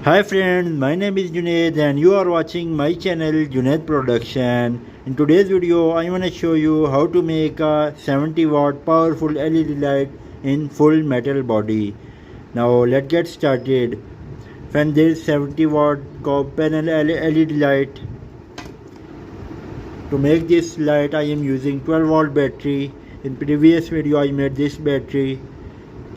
Hi friends, my name is Junaid and you are watching my channel Junaid Production. In today's video, I want to show you how to make a 70 watt powerful LED light in full metal body. Now let's get started. Friends, there is 70 watt COB panel LED light. To make this light, I am using 12 volt battery. In previous video, I made this battery.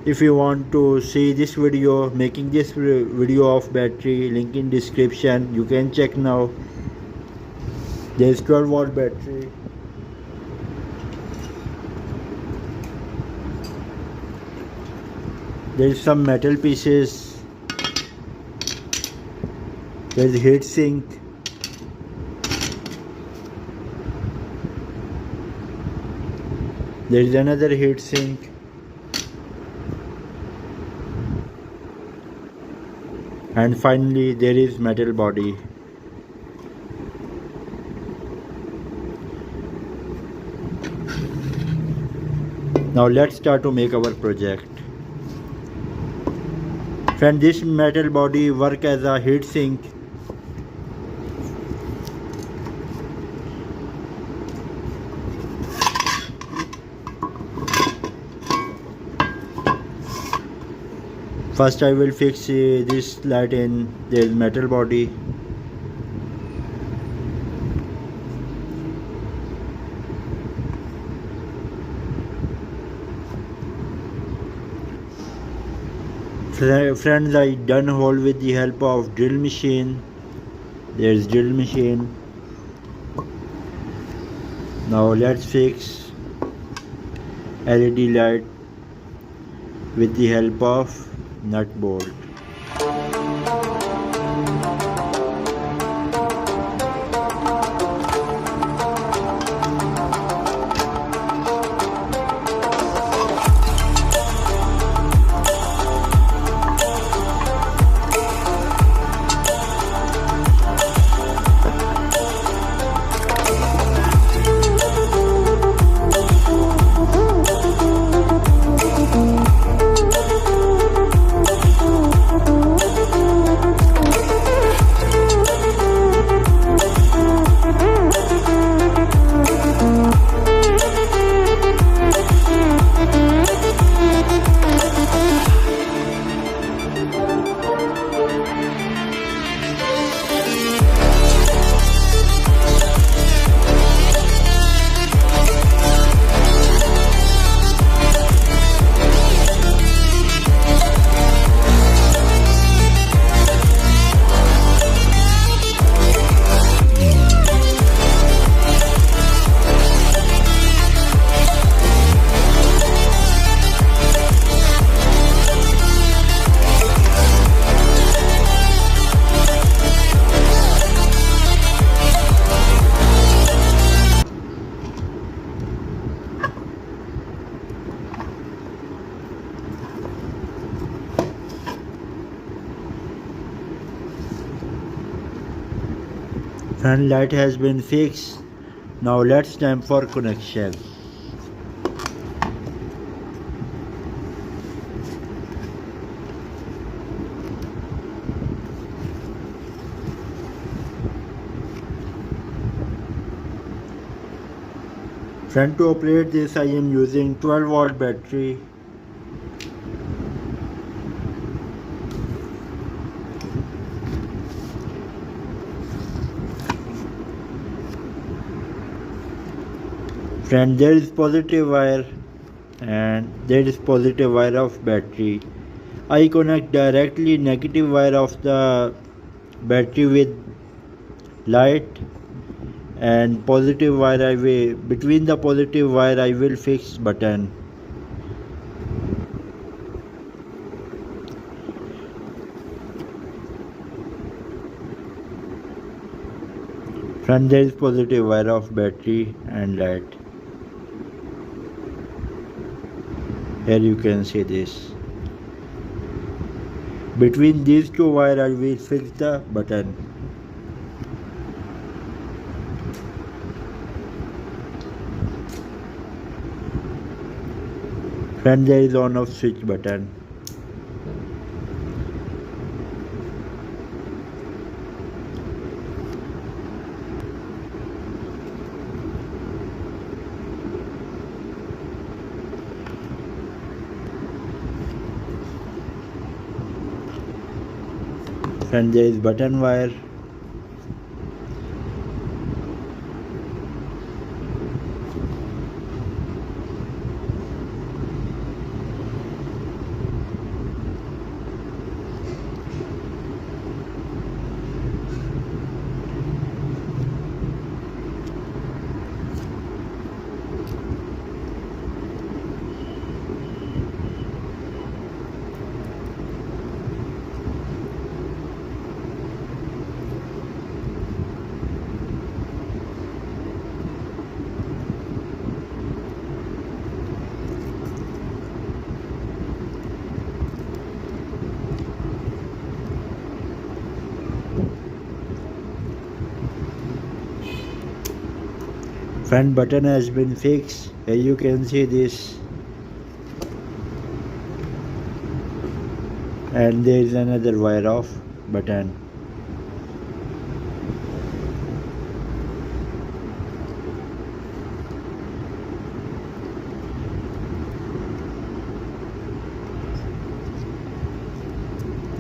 If you want to see this video, making this video of battery, link in description, you can check now. There is 12 volt battery. There is some metal pieces. There is heat sink. There is another heat sink. And finally there is metal body. Now let's start to make our project. Friend, this metal body work as a heat sink. First I will fix this light in the metal body. Friends, I done hole with the help of drill machine. There is drill machine. Now let's fix LED light with the help of nut bolt. Fan light has been fixed. Now let's time for connection. Friend, to operate this I am using 12 volt battery. Friend, there is positive wire and there is positive wire of battery. I connect directly negative wire of the battery with light, and positive wire I will, between the positive wire I will fix button. Friend, there is positive wire of battery and light. Here you can see this. Between these two wires I will fix the button. Friend, there is on off switch button. Friend, there is button wire. Front button has been fixed. As you can see this, and there is another wire off button.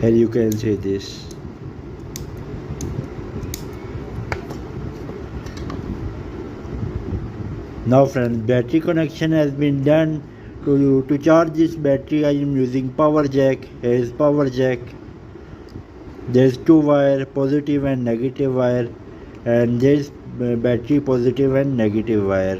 Here you can see this. Now friends, battery connection has been done. To charge this battery I am using power jack. Here is power jack. There is two wire, positive and negative wire, and there is battery positive and negative wire.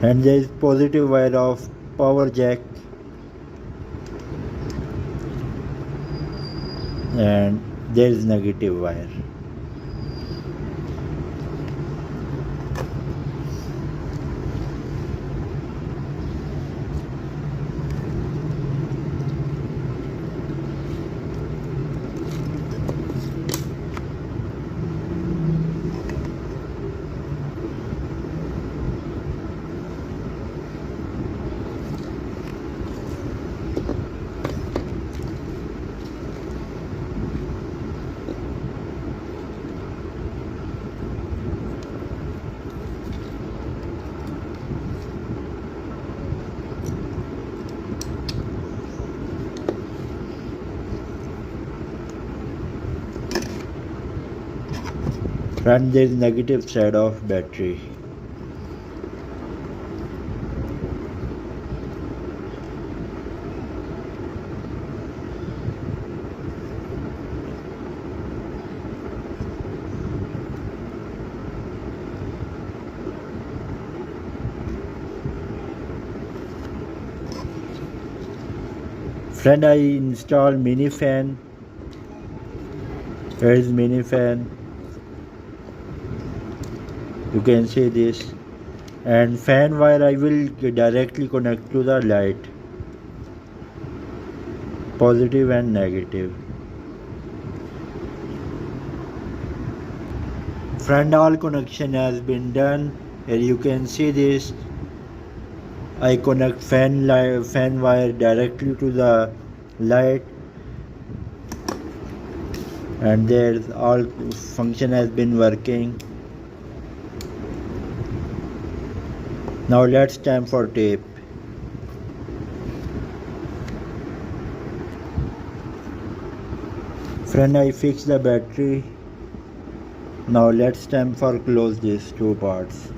And there is positive wire of power jack, and there is negative wire. And there is negative side of battery. Friend, I install mini fan. Here is mini fan. You can see this, and fan wire I will directly connect to the light, positive and negative. Friend, all connection has been done. Here you can see this. I connect fan wire directly to the light, and there's all function has been working. Now let's time for tape. Friend, I fixed the battery. Now let's time for close these two parts.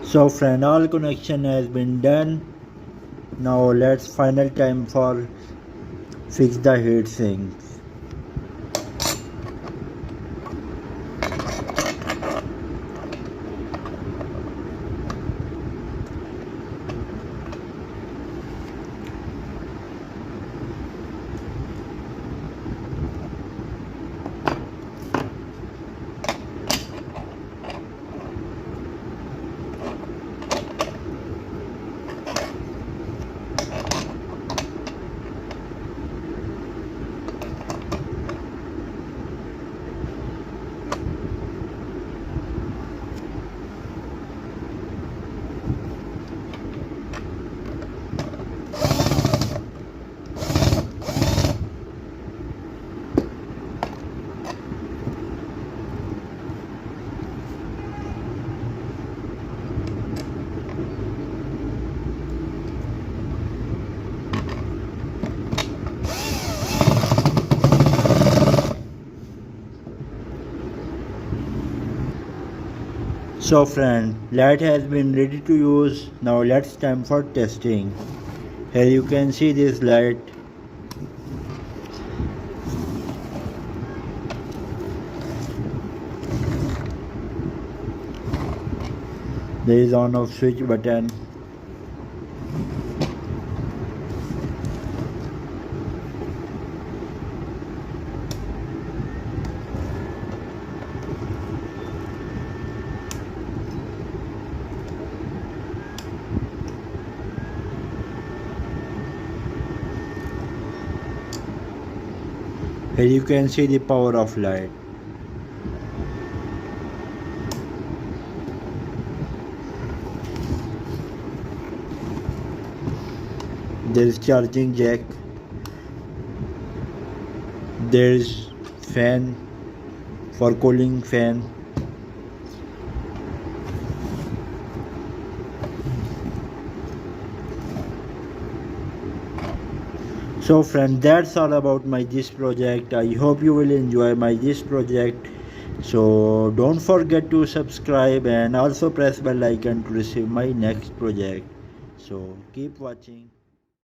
So friend, all connection has been done. Now let's final time for fix the heat sinks. So friend, light has been ready to use. Now let's time for testing. Here you can see this light. There is on off switch button. Here you can see the power of light. There is charging jack. There is fan for cooling fan. So friend, that's all about my this project. I hope you will enjoy my this project. So don't forget to subscribe and also press bell icon to receive my next project. So keep watching.